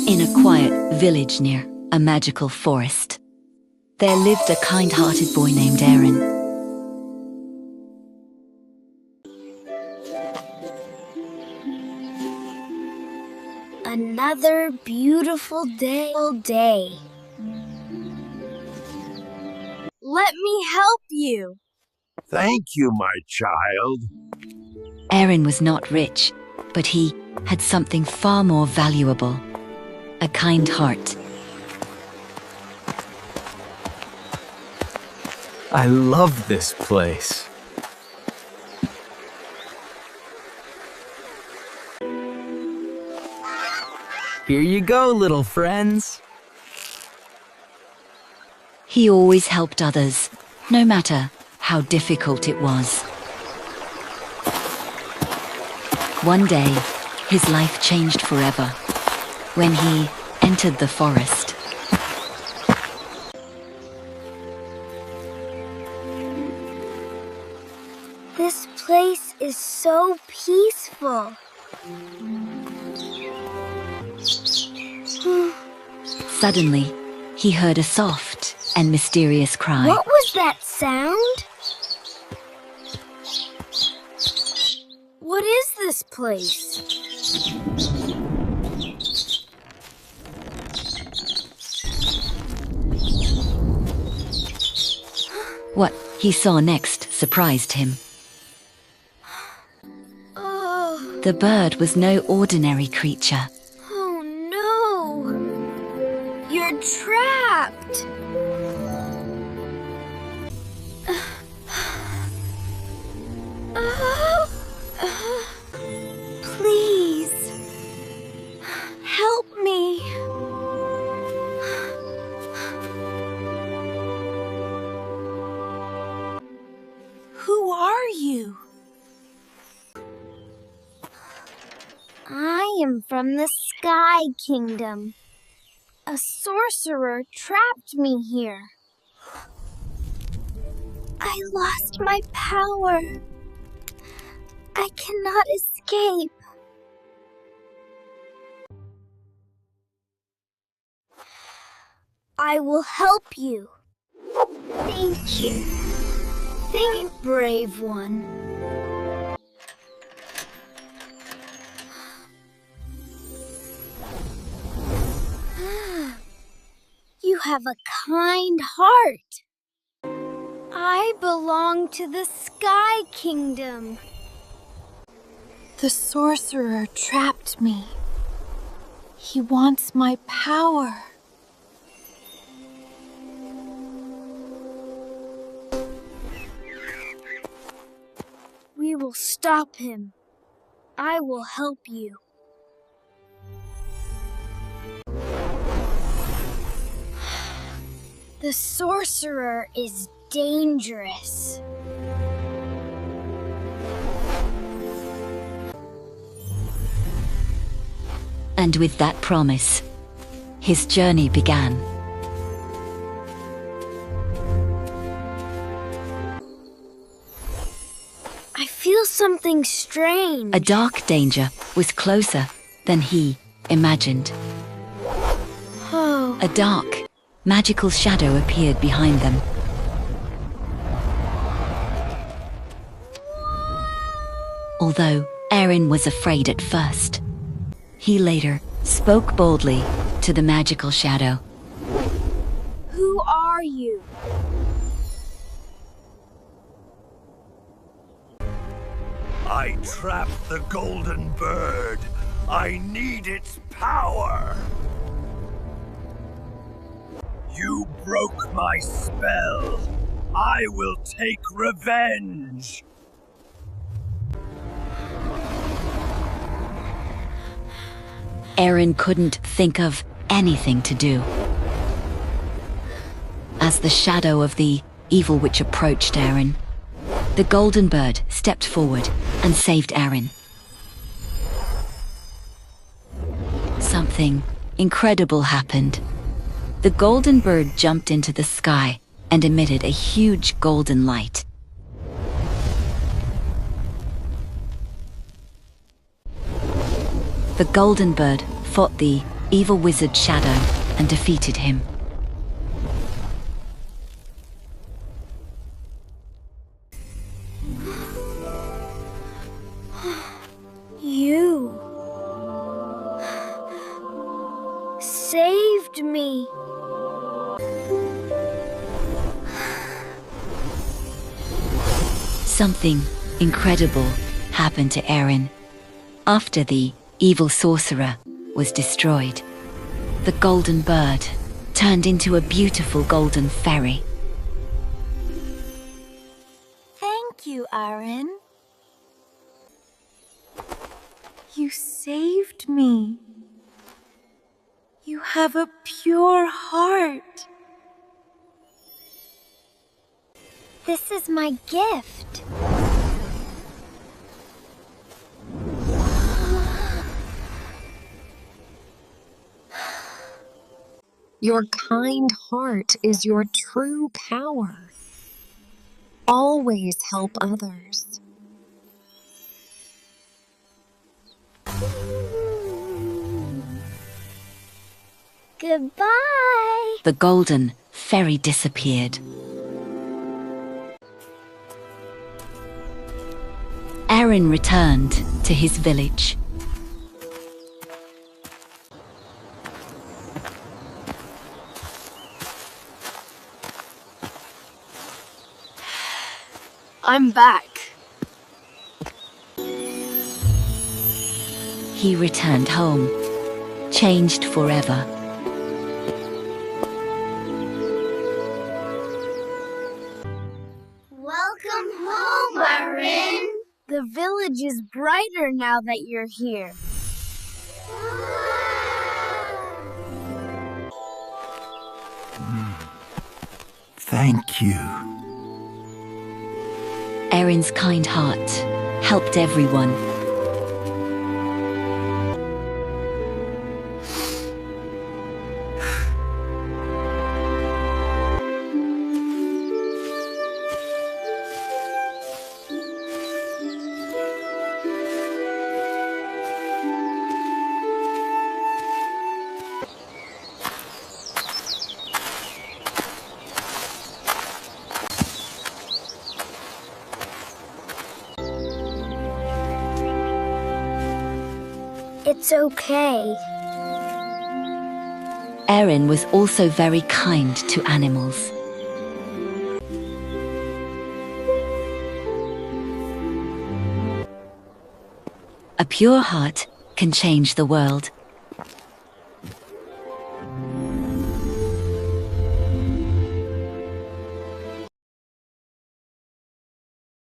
In a quiet village near a magical forest, there lived a kind-hearted boy named Arin. Another beautiful day. Let me help you. Thank you, my child. Arin was not rich, but he had something far more valuable: a kind heart. I love this place. Here you go, little friends. He always helped others, no matter how difficult it was. One day, his life changed forever when he entered the forest. This place is so peaceful. Suddenly, he heard a soft and mysterious cry. What was that sound? What is this place? What he saw next surprised him. Oh, The bird was no ordinary creature. oh no! You're trapped! Please, help me. Who are you? I am from the Sky Kingdom. A sorcerer trapped me here. I lost my power. I cannot escape. I will help you. Thank you. Thank you, brave one. You have a kind heart. I belong to the Sky Kingdom. The sorcerer trapped me. He wants my power. We will stop him. I will help you. The sorcerer is dangerous. And with that promise, his journey began. I feel something strange. A dark danger was closer than he imagined. Oh, A dark, magical shadow appeared behind them. Although Arin was afraid at first, he later spoke boldly to the magical shadow. who are you? I trapped the golden bird. I need its power. You broke my spell. I will take revenge. Arin couldn't think of anything to do. As the shadow of the evil witch approached Arin, the golden bird stepped forward and saved Arin. Something incredible happened. The golden bird jumped into the sky and emitted a huge golden light. The golden bird fought the evil wizard Shadow and defeated him. You saved me. Something incredible happened to Arin. After the evil sorcerer was destroyed, the golden bird turned into a beautiful golden fairy. Thank you, Arin. You saved me. You have a pure heart. This is my gift. Your kind heart is your true power. Always help others. Goodbye. The golden fairy disappeared. Arin returned to his village. I'm back. He returned home, changed forever. Welcome home, Arin. The village is brighter now that you're here. Thank you. Arin's kind heart helped everyone. It's okay. Arin was also very kind to animals. A pure heart can change the world.